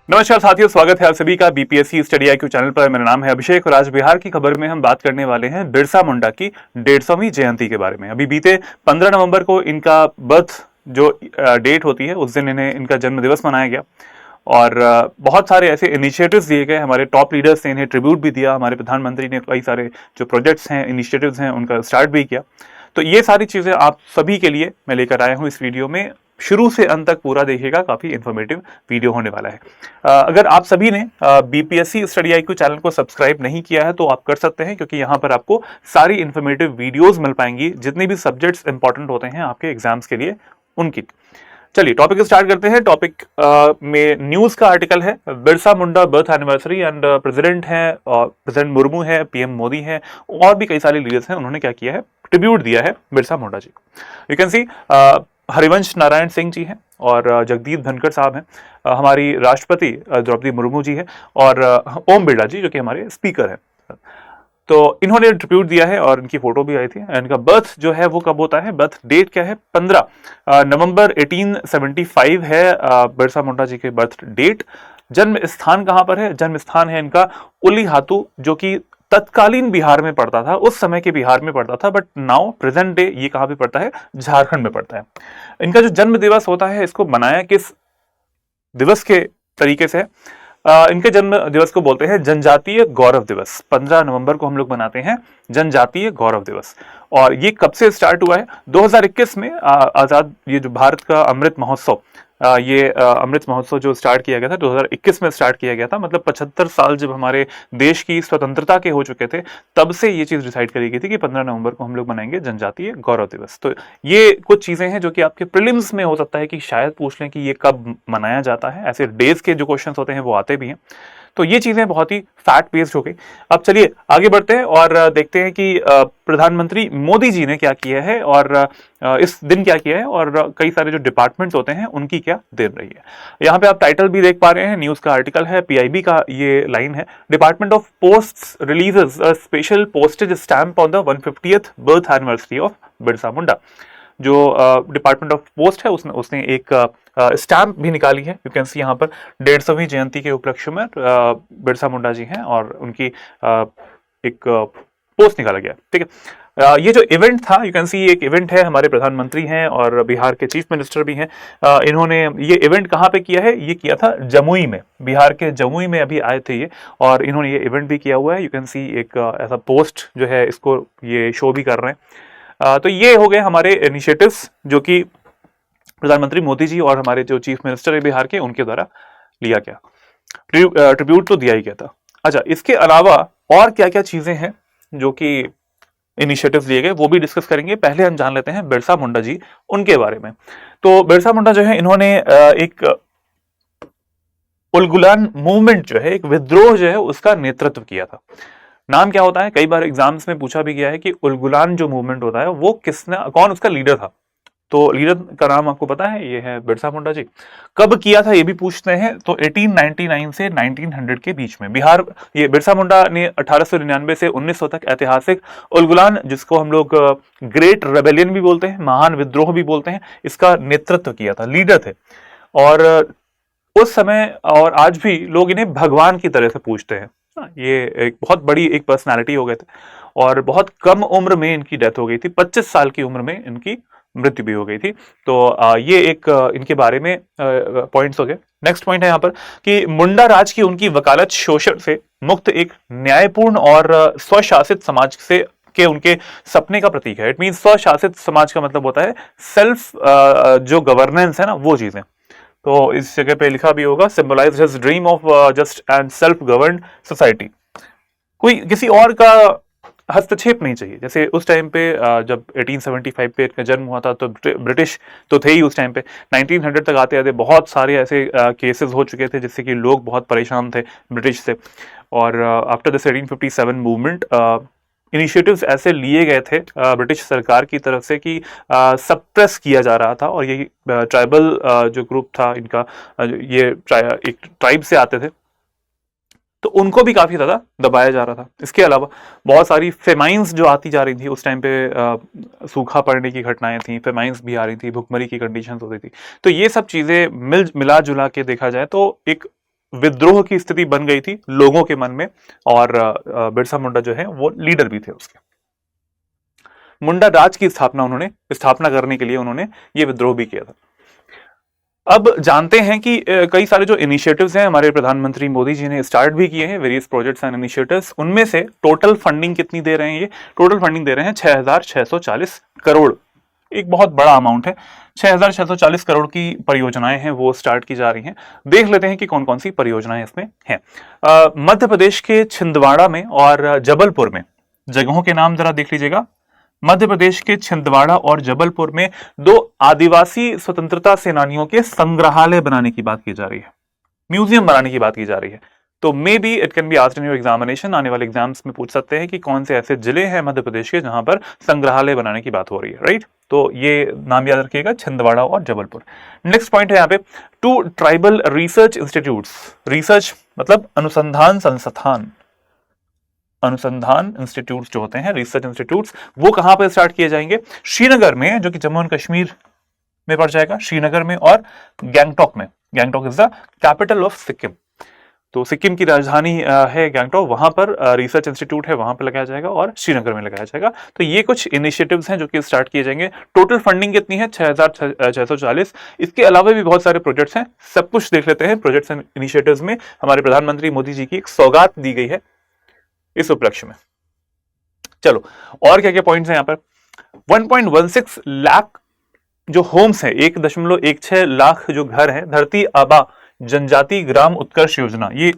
नमस्कार साथियों, स्वागत है आप सभी का बीपीएससी स्टडी आईक्यू चैनल पर। मेरा नाम है अभिषेक और आज बिहार की खबर में हम बात करने वाले हैं बिरसा मुंडा की 150वीं जयंती के बारे में। अभी बीते 15 नवंबर को इनका बर्थ जो डेट होती है उस दिन इनका जन्म दिवस मनाया गया और बहुत सारे ऐसे इनिशिएटिव्स दिए गए। हमारे टॉप लीडर्स ने इन्हें ट्रिब्यूट भी दिया, हमारे प्रधानमंत्री ने कई सारे जो प्रोजेक्ट्स हैं, इनिशिएटिव्स हैं, उनका स्टार्ट भी किया। तो ये सारी चीजें आप सभी के लिए मैं लेकर आया हूं इस वीडियो में। शुरू से अंत तक पूरा देखिएगा, काफी इंफॉर्मेटिव वीडियो होने वाला है। अगर आप सभी ने बीपीएससी स्टडी आईक्यू चैनल को सब्सक्राइब नहीं किया है तो आप कर सकते हैं, क्योंकि यहाँ पर आपको सारी इंफॉर्मेटिव वीडियोस मिल पाएंगी, जितने भी सब्जेक्ट्स इंपॉर्टेंट होते हैं आपके एग्जाम्स के लिए उनकी। चलिए टॉपिक स्टार्ट करते हैं। टॉपिक में न्यूज का आर्टिकल है, बिरसा मुंडा बर्थ एनिवर्सरी एंड प्रेसिडेंट है, प्रेसिडेंट मुर्मू है, पीएम मोदी है और भी कई सारे लीडर्स हैं, उन्होंने क्या किया है, ट्रिब्यूट दिया है Birsa Munda ji. You can see Harivansh Narayan Singh ji हैं और जगदीप धनखड़ साहब हैं, हमारी राष्ट्रपति द्रौपदी मुर्मू जी है और ओम बिरला जी जो कि हमारे स्पीकर हैं। तो इन्होंने ट्रिब्यूट दिया है और इनकी फोटो भी आई थी। इनका बर्थ जो है वो कब होता है, बर्थ डेट क्या है, 15 नवंबर 1875 है बिरसा मुंडा जी के बर्थ डेट। जन्म स्थान कहां पर है, जन्म स्थान है इनका उलीहातू, जो कि तत्कालीन बिहार में पड़ता था, उस समय के बिहार में पड़ता था, बट नाउ प्रेजेंट डे ये कहां पे पड़ता है, झारखंड में पड़ता है। इनका जो जन्म दिवस होता है, इसको मनाया किस दिवस के तरीके से है? इनके जन्म दिवस को बोलते हैं जनजातीय गौरव दिवस। 15 नवंबर को हम लोग मनाते हैं जनजातीय गौरव दिवस। और ये कब से स्टार्ट हुआ है? 2021 में आजाद ये जो भारत का अमृत महोत्सव, ये अमृत महोत्सव जो स्टार्ट किया गया था 2021 में स्टार्ट किया गया था। मतलब 75 साल जब हमारे देश की स्वतंत्रता के हो चुके थे, तब से ये चीज डिसाइड करी गई थी कि 15 नवंबर को हम लोग मनाएंगे जनजातीय गौरव दिवस। तो ये कुछ चीजें हैं जो कि आपके प्रीलिम्स में हो सकता है कि शायद पूछ लें कि ये कब मनाया जाता है। ऐसे डेज के जो क्वेश्चन होते हैं वो आते भी हैं। तो ये चीजें बहुत ही फैक्ट बेस्ड हो गई। अब चलिए आगे बढ़ते हैं और देखते हैं कि प्रधानमंत्री मोदी जी ने क्या किया है और इस दिन क्या किया है और कई सारे जो डिपार्टमेंट्स होते हैं उनकी क्या देन रही है। यहाँ पे आप टाइटल भी देख पा रहे हैं, न्यूज का आर्टिकल है, पीआईबी का ये लाइन है, department of posts releases a special postage stamp on the 150th birth anniversary of Birsa Munda. जो डिपार्टमेंट ऑफ पोस्ट है उसने एक स्टैंप भी निकाली है। यू कैन सी यहाँ पर 150वीं जयंती के उपलक्ष्य में बिरसा मुंडा जी हैं और उनकी एक पोस्ट निकाला गया। ठीक है, ये जो इवेंट था, यू कैन सी एक इवेंट है, हमारे प्रधानमंत्री हैं और बिहार के चीफ मिनिस्टर भी हैं। इन्होंने ये इवेंट कहाँ पे किया है, ये किया था जमुई में, बिहार के जमुई में अभी आए थे ये, और इन्होंने ये इवेंट भी किया हुआ है। यू कैन सी एक ऐसा पोस्ट जो है, इसको ये शो भी कर रहे हैं। तो ये हो गए हमारे इनिशिएटिव्स जो कि प्रधानमंत्री मोदी जी और हमारे जो चीफ मिनिस्टर है बिहार के, उनके द्वारा लिया गया। ट्रिब्यूट तो दिया ही गया था। अच्छा, इसके अलावा और क्या क्या चीजें हैं जो कि इनिशिएटिव्स लिए गए, वो भी डिस्कस करेंगे। पहले हम जान लेते हैं बिरसा मुंडा जी, उनके बारे में। तो बिरसा मुंडा जो है, इन्होंने एक उलगुलान मूवमेंट जो है, एक विद्रोह जो है, उसका नेतृत्व किया था। नाम क्या होता है, कई बार एग्जाम्स में पूछा भी गया है कि उलगुलान जो मूवमेंट होता है वो किसने, कौन उसका लीडर था। तो लीडर का नाम आपको पता है, ये है बिरसा मुंडा जी। कब किया था ये भी पूछते हैं, तो 1899 से 1900 के बीच में बिहार, ये बिरसा मुंडा ने 1899 से 1900 तक ऐतिहासिक उलगुलान, जिसको हम लोग ग्रेट रेबेलियन भी बोलते हैं, महान विद्रोह भी बोलते हैं, इसका नेतृत्व किया था, लीडर थे। और उस समय और आज भी लोग इन्हें भगवान की तरह से पूछते हैं। ये एक बहुत बड़ी एक पर्सनालिटी हो गए थे और बहुत कम उम्र में इनकी डेथ हो गई थी, 25 साल की उम्र में इनकी मृत्यु भी हो गई थी। तो ये एक इनके बारे में पॉइंट्स हो गए। नेक्स्ट पॉइंट है यहाँ पर कि मुंडा राज की उनकी वकालत शोषण से मुक्त एक न्यायपूर्ण और स्वशासित समाज से के उनके सपने का प्रतीक है। इट मीन स्वशासित समाज का मतलब होता है सेल्फ जो गवर्नेंस है ना, वो चीजें। तो इस जगह पे लिखा भी होगा, symbolise his dream of just and self governed society. कोई किसी और का हस्तक्षेप नहीं चाहिए। जैसे उस टाइम पे जब 1875 पे इनका जन्म हुआ था, तो ब्रिटिश तो थे ही उस टाइम पे। 1900 तक आते आते बहुत सारे ऐसे केसेस हो चुके थे जिससे कि लोग बहुत परेशान थे ब्रिटिश से। और आफ्टर दिस 1857 मूवमेंट इनिशिएटिव्स ऐसे लिए गए थे ब्रिटिश सरकार की तरफ से कि सप्रेस किया जा रहा था। और यही ट्राइबल जो ग्रुप था इनका, ये एक ट्राइब से आते थे, तो उनको भी काफी ज्यादा दबाया जा रहा था। इसके अलावा बहुत सारी फेमाइंस जो आती जा रही थी उस टाइम पे, सूखा पड़ने की घटनाएं थी, फेमाइंस भी आ रही थी, भुखमरी की कंडीशंस होती थी। तो ये सब चीजें मिला जुला के देखा जाए तो एक विद्रोह की स्थिति बन गई थी लोगों के मन में, और बिरसा मुंडा जो है वो लीडर भी थे उसके। मुंडा राज की स्थापना करने के लिए उन्होंने ये विद्रोह भी किया था। अब जानते हैं कि कई सारे जो इनिशिएटिव्स हैं हमारे प्रधानमंत्री मोदी जी ने स्टार्ट भी किए हैं, वेरियस प्रोजेक्ट्स एंड इनिशिएटिव्स। उनमें से टोटल फंडिंग कितनी दे रहे हैं? ये टोटल फंडिंग दे रहे हैं 6,640 करोड़। एक बहुत बड़ा अमाउंट है। 6,640 करोड़ की परियोजनाएं हैं वो स्टार्ट की जा रही हैं। देख लेते हैं कि कौन कौन सी परियोजनाएं इसमें हैं। मध्य प्रदेश के छिंदवाड़ा में और जबलपुर में, जगहों के नाम जरा देख लीजिएगा। मध्य प्रदेश के छिंदवाड़ा और जबलपुर में 2 आदिवासी स्वतंत्रता सेनानियों के संग्रहालय बनाने की बात की जा रही है, म्यूजियम बनाने की बात की जा रही है। तो may be it can be asked in your examination, आने वाले एग्जाम्स में पूछ सकते हैं कि कौन से ऐसे जिले हैं मध्य प्रदेश के जहां पर संग्रहालय बनाने की बात हो रही है, राइट? तो ये नाम याद रखिएगा, छिंदवाड़ा और जबलपुर। नेक्स्ट पॉइंट है यहाँ पे 2 ट्राइबल रिसर्च इंस्टीट्यूट्स। रिसर्च मतलब अनुसंधान इंस्टीट्यूट्स जो होते हैं, रिसर्च इंस्टीट्यूट्स, वो कहां पर स्टार्ट किए जाएंगे? श्रीनगर में, जो कि जम्मू एंड कश्मीर में पड़ जाएगा, श्रीनगर में, और गैंगटॉक में। Gangtok is the capital of Sikkim, तो सिक्किम की राजधानी है गैंगटॉक, वहां पर रिसर्च इंस्टीट्यूट है, वहां पर लगाया जाएगा, और श्रीनगर में लगाया जाएगा। तो ये कुछ इनिशिएटिव्स हैं जो कि स्टार्ट किए जाएंगे। टोटल फंडिंग कितनी है? 6,640। इसके अलावा भी बहुत सारे प्रोजेक्ट्स हैं, सब कुछ देख लेते हैं। प्रोजेक्ट्स एंड इनिशिएटिव्स में हमारे प्रधानमंत्री मोदी जी की एक सौगात दी गई है इस उपलक्ष्य में। चलो, और क्या क्या पॉइंट्स हैं यहाँ पर? 1.16 लाख जो होम्स है, 1.16 लाख जो घर है, धरती आबा जनजाति ग्राम उत्कर्ष योजना, ये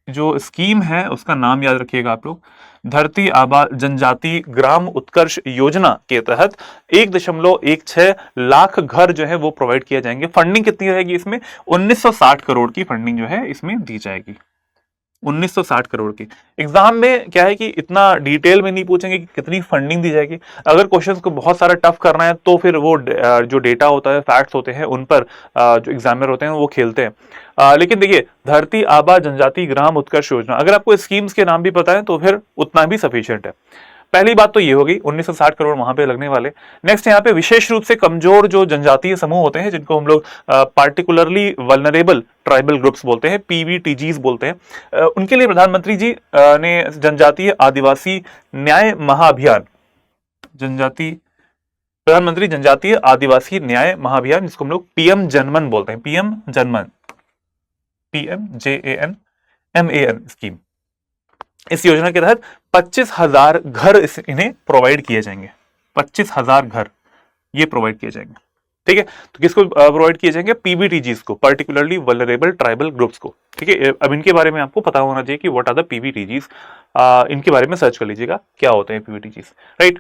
जो स्कीम है उसका नाम याद रखिएगा आप लोग। धरती आबा जनजाति ग्राम उत्कर्ष योजना के तहत 1.16 लाख घर जो है वो प्रोवाइड किए जाएंगे। फंडिंग कितनी रहेगी इसमें? 1960 करोड़ की फंडिंग जो है इसमें दी जाएगी। 1960 करोड़ की। एग्जाम में क्या है कि इतना डिटेल में नहीं पूछेंगे कि कितनी फंडिंग दी जाएगी। अगर क्वेश्चंस को बहुत सारा टफ करना है तो फिर वो जो डेटा होता है, फैक्ट्स होते हैं, उन पर जो एग्जामिनर होते हैं वो खेलते हैं। लेकिन देखिए, धरती आबा जनजाति ग्राम उत्कर्ष योजना, अगर आपको स्कीम्स के नाम भी पता है तो फिर उतना भी सफिशिएंट है। पहली बात तो ये होगी, 1960 करोड़ वहां पे लगने वाले। नेक्स्ट यहाँ पे विशेष रूप से कमजोर जो जनजातीय समूह होते हैं, जिनको हम लोग पार्टिकुलरली वल्नरेबल ट्राइबल ग्रुप्स बोलते हैं, पीवीटीजीज बोलते हैं, उनके लिए प्रधानमंत्री जी ने जनजातीय आदिवासी न्याय महाअभियान, प्रधानमंत्री जनजातीय आदिवासी न्याय महाअभियान, जिसको हम लोग पीएम जनमन बोलते हैं, पीएम जनमन, PMJANMAN स्कीम। इस योजना के तहत 25,000 घर इन्हें प्रोवाइड किए जाएंगे। 25,000 घर ये प्रोवाइड किए जाएंगे। ठीक है, तो किसको प्रोवाइड किए जाएंगे? पीवीटीजीज को, पर्टिकुलरली वल्नरेबल ट्राइबल ग्रुप्स को। ठीक है, अब इनके बारे में आपको पता होना चाहिए कि व्हाट आर द पीवीटीजीज। इनके बारे में सर्च कर लीजिएगा क्या होते हैं पीवीटीजीज, राइट।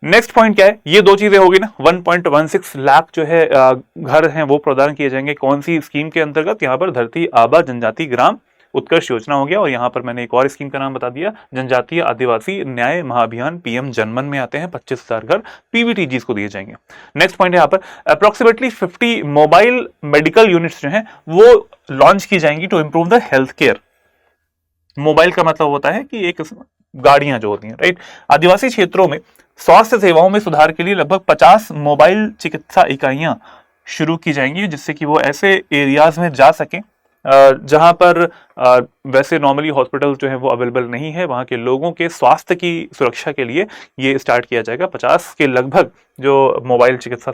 नेक्स्ट पॉइंट क्या है? ये 2 चीजें होगी ना। 1.16 लाख जो है घर हैं वो प्रदान किए जाएंगे। कौन सी स्कीम के अंतर्गत? यहाँ पर धरती आबा जनजाति ग्राम उत्कर्ष योजना हो गया, और यहां पर मैंने एक और स्कीम का नाम बता दिया, जनजातीय आदिवासी न्याय महाअभियान, पीएम जनमन में आते हैं। 25,000 घर पीवीटीजीज को दिए जाएंगे। नेक्स्ट पॉइंट है यहाँ पर अप्रोक्सीमेटली 50 मोबाइल मेडिकल यूनिट्स जो हैं वो लॉन्च की जाएंगी to improve the health care. Mobile का मतलब होता है कि एक गाड़ियां जो होती हैं, राइट। आदिवासी क्षेत्रों में स्वास्थ्य सेवाओं में सुधार के लिए लगभग 50 मोबाइल चिकित्सा इकाइयां शुरू की जाएंगी, जिससे कि वो ऐसे एरियाज में जा सकें जहां पर वैसे नॉर्मली हॉस्पिटल जो है वो अवेलेबल नहीं है। वहां के लोगों के स्वास्थ्य की सुरक्षा के लिए ये स्टार्ट किया जाएगा। 50 के लगभग जो मोबाइल चिकित्सा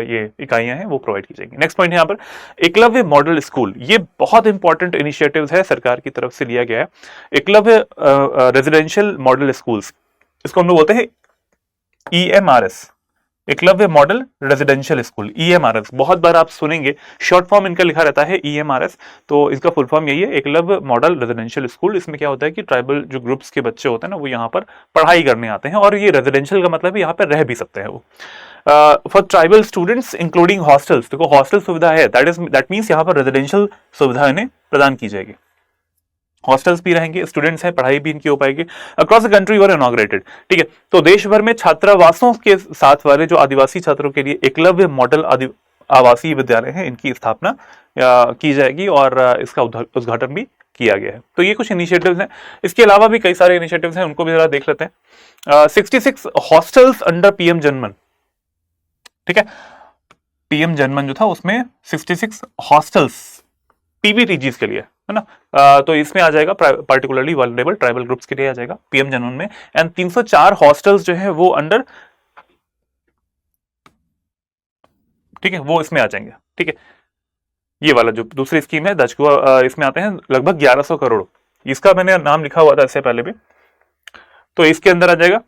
ये इकाइयां हैं वो प्रोवाइड की जाएंगी। नेक्स्ट पॉइंट है यहाँ पर एकलव्य मॉडल स्कूल। ये बहुत इंपॉर्टेंट इनिशिएटिव है, सरकार की तरफ से लिया गया है। एकलव्य रेजिडेंशियल मॉडल स्कूल्स, इसको हम लोग बोलते हैं EMRS, Eklavya model residential school, EMRS। बहुत बार आप सुनेंगे, शॉर्ट फॉर्म इनका लिखा रहता है EMRS, तो इसका फुल फॉर्म यही है, एकलव्य मॉडल रेजिडेंशियल स्कूल। इसमें क्या होता है कि ट्राइबल जो ग्रुप्स के बच्चे होते हैं ना, वो यहाँ पर पढ़ाई करने आते हैं, और ये रेजिडेंशियल का मतलब है यहाँ पर रह भी सकते हैं वो। For tribal students including hostels, देखो हॉस्टल सुविधा है, दैट मीन्स यहाँ पर रेजिडेंशियल सुविधा इन्हें प्रदान की जाएगी। हॉस्टल्स भी रहेंगे, स्टूडेंट्स हैं, पढ़ाई भी इनकी हो पाएगी। Across the country were inaugurated. ठीक है, तो देश भर में छात्रावासों के साथ वाले जो आदिवासी छात्रों के लिए एकलव्य मॉडल आवासीय विद्यालय हैं, इनकी स्थापना की जाएगी, और इसका उद्घाटन भी किया गया है। तो ये कुछ इनिशिएटिव्स हैं। इसके अलावा भी कई सारे इनिशिएटिव्स हैं, उनको भी जरा देख लेते हैं। 66 हॉस्टल्स अंडर पीएम जनमन। ठीक है, पीएम जनमन जो था उसमें 66 हॉस्टल्स, पीबीटीजीज के लिए, है ना। तो इसमें आ जाएगा पार्टिकुलरली वल्नरेबल ट्राइबल ग्रुप्स के लिए आ जाएगा पीएम जनमन में। एंड 304 हॉस्टल्स जो है वो अंडर, ठीक है, वो इसमें आ जाएंगे। ठीक है, ये वाला जो दूसरी स्कीम है दशकुआ, इसमें आते हैं लगभग 1100 करोड़। इसका मैंने नाम लिखा हुआ था इससे पहले भी, तो इसके अंदर आ जाएगा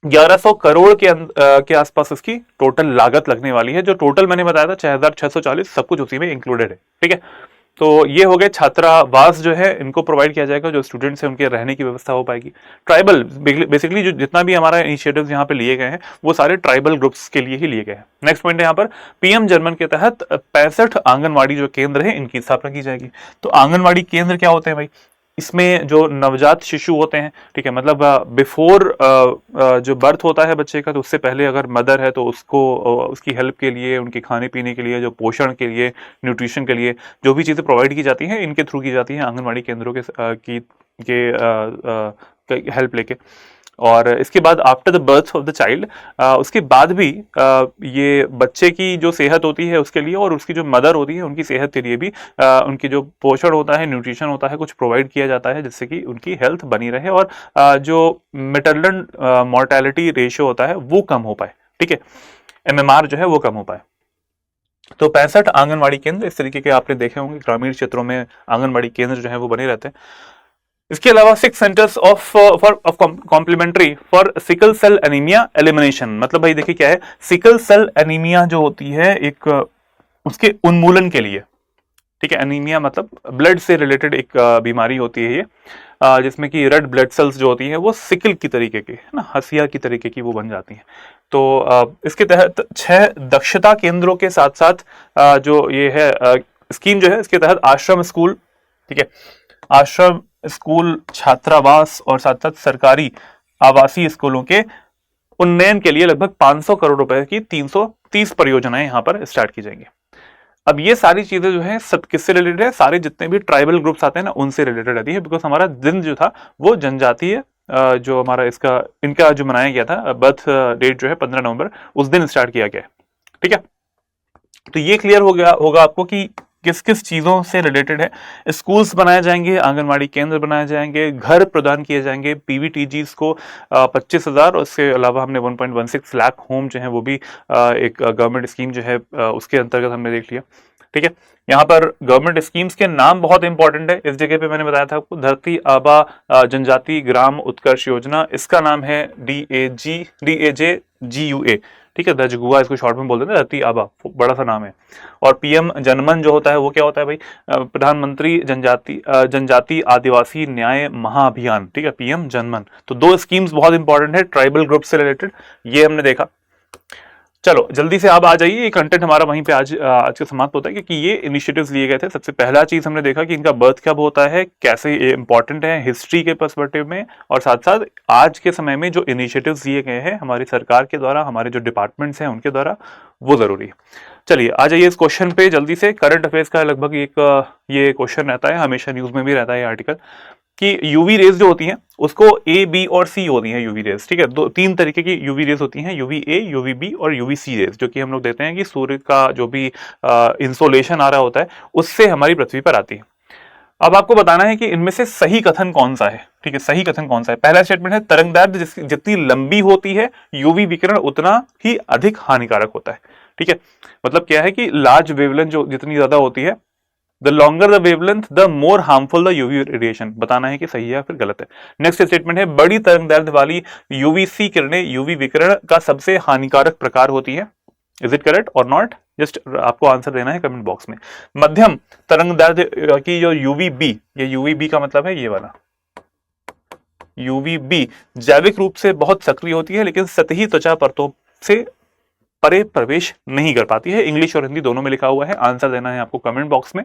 1100 करोड़ के आसपास इसकी टोटल लागत लगने वाली है। जो टोटल मैंने बताया था 6640, सब कुछ उसी में इंक्लूडेड है। ठीक है, तो ये हो गए छात्रावास जो है इनको प्रोवाइड किया जाएगा, जो स्टूडेंट्स हैं उनके रहने की व्यवस्था हो पाएगी। ट्राइबल बेसिकली जो जितना भी हमारा इनिशिएटिव्स यहाँ पे लिए गए हैं वो सारे ट्राइबल ग्रुप्स के लिए ही लिए गए हैं। नेक्स्ट पॉइंट है यहाँ पर पीएम जनमन के तहत 65 आंगनवाड़ी जो केंद्र है इनकी स्थापना की जाएगी। तो आंगनवाड़ी केंद्र क्या होते हैं भाई, इसमें जो नवजात शिशु होते हैं, ठीक है, मतलब बिफोर जो बर्थ होता है बच्चे का, तो उससे पहले अगर मदर है तो उसको उसकी हेल्प के लिए, उनके खाने पीने के लिए, जो पोषण के लिए, न्यूट्रिशन के लिए जो भी चीज़ें प्रोवाइड की जाती हैं इनके थ्रू की जाती हैं आंगनवाड़ी केंद्रों के हेल्प लेके। और इसके बाद after the birth of the child, उसके बाद भी ये बच्चे की जो सेहत होती है उसके लिए, और उसकी जो मदर होती है उनकी सेहत के लिए भी उनकी जो पोषण होता है, न्यूट्रिशन होता है, कुछ प्रोवाइड किया जाता है जिससे कि उनकी हेल्थ बनी रहे और जो मेटरनल मॉर्टेलिटी रेशियो होता है वो कम हो पाए। ठीक है, MMR जो है वो कम हो पाए। तो 65 आंगनवाड़ी केंद्र इस तरीके के आपने देखे होंगे, ग्रामीण क्षेत्रों में आंगनवाड़ी केंद्र जो है वो बने रहते हैं। इसके अलावा 6 centres of complementary for sickle cell anaemia elimination. मतलब भाई देखिए क्या है, सिकल सेल एनीमिया जो होती है एक उसके उन्मूलन के लिए, ठीक है, एनीमिया मतलब ब्लड से रिलेटेड एक बीमारी होती है ये, जिसमें कि रेड ब्लड सेल्स जो होती हैं वो सिकल की तरीके की, है ना, हसिया की तरीके की वो बन जाती हैं। तो इसके तहत 6 दक्षता केंद्रों के साथ साथ जो ये है स्कीम जो है, इसके तहत आश्रम स्कूल, ठीक है, आश्रम स्कूल, छात्रावास और साथ साथ सरकारी आवासीय स्कूलों के उन्नयन के लिए लगभग 500 करोड़ रुपए की 330 परियोजनाएं यहां पर स्टार्ट की जाएंगी। अब ये सारी चीजें जो है सब किससे रिलेटेड है, सारे जितने भी ट्राइबल ग्रुप्स आते हैं ना उनसे रिलेटेड रहती है, बिकॉज हमारा दिन जो था वो जनजातीय जो हमारा इनका जो मनाया गया था बर्थ डेट जो है 15 नवंबर, उस दिन स्टार्ट किया गया है। ठीक है, तो ये क्लियर हो गया होगा आपको कि किस किस चीजों से रिलेटेड है। स्कूल्स बनाए जाएंगे, आंगनवाड़ी केंद्र बनाए जाएंगे, घर प्रदान किए जाएंगे पीवीटीजीज को 25,000, और उसके अलावा हमने 1.16 लाख होम जो है वो भी एक गवर्नमेंट स्कीम जो है उसके अंतर्गत हमने देख लिया। ठीक है, यहाँ पर गवर्नमेंट स्कीम्स के नाम बहुत इंपॉर्टेंट है। इस जगह पे मैंने बताया था आपको धरती आबा जनजाति ग्राम उत्कर्ष योजना, इसका नाम है DAJGUA। ठीक है, दजगुआ इसको शॉर्ट में बोल देते हैं, धरती आबा बड़ा सा नाम है। और पीएम जनमन जो होता है वो क्या होता है भाई, प्रधानमंत्री जनजाति आदिवासी न्याय महाअभियान। ठीक है, पीएम जनमन। तो 2 स्कीम्स बहुत इंपॉर्टेंट है ट्राइबल ग्रुप से रिलेटेड, ये हमने देखा। चलो जल्दी से आप आ जाइए, ये कंटेंट हमारा वहीं पे आज का समाप्त होता है, क्योंकि ये इनिशिएटिव्स लिए गए थे। सबसे पहला चीज हमने देखा कि इनका बर्थ कब होता है, कैसे ये इंपॉर्टेंट है हिस्ट्री के पर्सपेक्टिव में, और साथ साथ आज के समय में जो इनिशिएटिव्स लिए गए हैं हमारी सरकार के द्वारा, हमारे जो डिपार्टमेंट्स हैं उनके द्वारा, वो जरूरी है। चलिए आ जाइए इस क्वेश्चन पे जल्दी से। करंट अफेयर्स का लगभग एक ये क्वेश्चन रहता है, हमेशा न्यूज में भी रहता है आर्टिकल, कि यूवी रेज जो होती हैं उसको ए, बी और सी होती हैं यूवी रेज। ठीक है, 3 तरीके की यूवी रेज होती हैं, यूवी ए, यूवी बी और यूवी सी रेज, जो कि हम लोग देते हैं कि सूर्य का जो भी इंसोलेशन आ रहा होता है उससे हमारी पृथ्वी पर आती है। अब आपको बताना है कि इनमें से सही कथन कौन सा है। ठीक है, सही कथन कौन सा है। पहला स्टेटमेंट है तरंगदैर्घ्य जितनी लंबी होती है यूवी विकिरण उतना ही अधिक हानिकारक होता है। ठीक है, मतलब क्या है कि लार्ज वेवलेंथ जो जितनी ज्यादा होती है, the longer the wavelength the more harmful the UV radiation. बताना है कि सही है या फिर गलत है। नेक्स्ट स्टेटमेंट है बड़ी तरंगदैर्घ्य वाली यूवीसी किरणें यूवी विकिरण का सबसे हानिकारक प्रकार होती है। इज इट करेक्ट और नॉट, जस्ट आपको आंसर देना है कमेंट बॉक्स में। मध्यम तरंगदैर्घ्य की जो यूवी बी, ये यूवी बी का मतलब है ये वाला यूवी बी, जैविक रूप से बहुत सक्रिय होती है लेकिन सतही त्वचा परतों से परे प्रवेश नहीं कर पाती है। इंग्लिश और हिंदी दोनों में लिखा हुआ है, आंसर देना है आपको कमेंट बॉक्स में।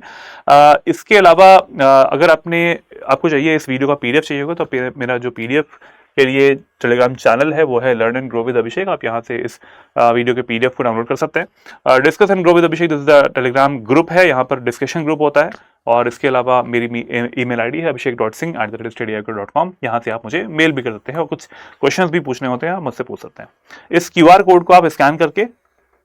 इसके अलावा अगर आपको चाहिए इस वीडियो का पीडीएफ चाहिए होगा तो मेरा जो पीडीएफ के लिए टेलीग्राम चैनल है वो है लर्न एंड ग्रो विद अभिषेक। आप यहाँ से इस वीडियो के पीडीएफ को डाउनलोड कर सकते हैं। Discuss and grow with Abhishek this the Telegram group है, यहाँ पर डिस्कशन ग्रुप होता है। और इसके अलावा मेरी ईमेल आईडी है abhishek.singh@studyacre.com। यहाँ से आप मुझे मेल भी कर सकते हैं और कुछ क्वेश्चंस भी पूछने होते हैं आप मुझसे पूछ सकते हैं। इस QR कोड को आप स्कैन करके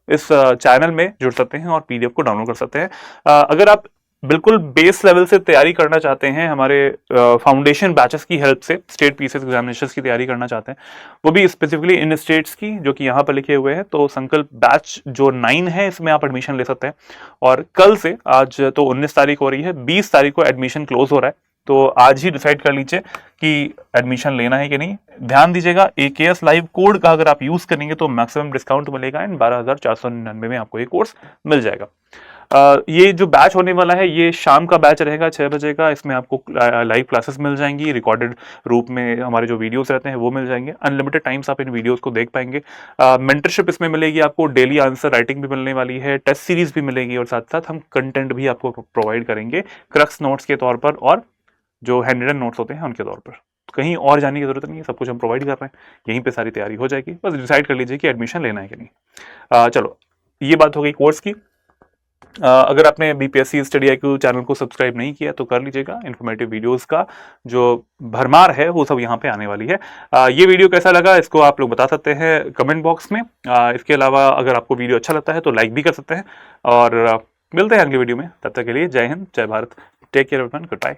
इस चैनल में जुड़ सकते हैं और पीडीएफ को डाउनलोड कर सकते हैं। अगर आप बिल्कुल बेस लेवल से तैयारी करना चाहते हैं, हमारे फाउंडेशन बैचेस की हेल्प से स्टेट पीसीएस एग्जामिनेशंस की तैयारी करना चाहते हैं, वो भी स्पेसिफिकली इन स्टेट्स की जो कि यहाँ पर लिखे हुए हैं, तो संकल्प बैच जो 9 है इसमें आप एडमिशन ले सकते हैं। और कल से, आज तो 19 तारीख हो रही है, 20 तारीख को एडमिशन क्लोज हो रहा है, तो आज ही डिसाइड कर लीजिए कि एडमिशन लेना है कि नहीं। ध्यान दीजिएगा, AKS लाइव कोड का अगर आप यूज करेंगे तो मैक्सिमम डिस्काउंट मिलेगा एंड 12,499 में आपको ये कोर्स मिल जाएगा। ये जो बैच होने वाला है ये शाम का बैच रहेगा 6 बजे का। इसमें आपको लाइव क्लासेस मिल जाएंगी, रिकॉर्डेड रूप में हमारे जो वीडियोस रहते हैं वो मिल जाएंगे, अनलिमिटेड टाइम्स आप इन वीडियोस को देख पाएंगे। मेंटरशिप इसमें मिलेगी आपको, डेली आंसर राइटिंग भी मिलने वाली है, टेस्ट सीरीज भी मिलेगी, और साथ साथ हम कंटेंट भी आपको प्रोवाइड करेंगे क्रक्स नोट्स के तौर पर और जो हैंड रिटन नोट्स होते हैं उनके तौर पर। कहीं और जाने की जरूरत नहीं है, सब कुछ हम प्रोवाइड कर रहे हैं, यहीं पे सारी तैयारी हो जाएगी। बस डिसाइड कर लीजिए कि एडमिशन लेना है कि नहीं। चलो, ये बात हो गई कोर्स की। अगर आपने BPSC स्टडी IQ चैनल को सब्सक्राइब नहीं किया तो कर लीजिएगा, इन्फॉर्मेटिव वीडियोस का जो भरमार है वो सब यहाँ पे आने वाली है। ये वीडियो कैसा लगा इसको आप लोग बता सकते हैं कमेंट बॉक्स में। इसके अलावा अगर आपको वीडियो अच्छा लगता है तो लाइक भी कर सकते हैं, और मिलते हैं अगले वीडियो में। तब तक के लिए जय हिंद, जय Bharat, take care everyone, good bye.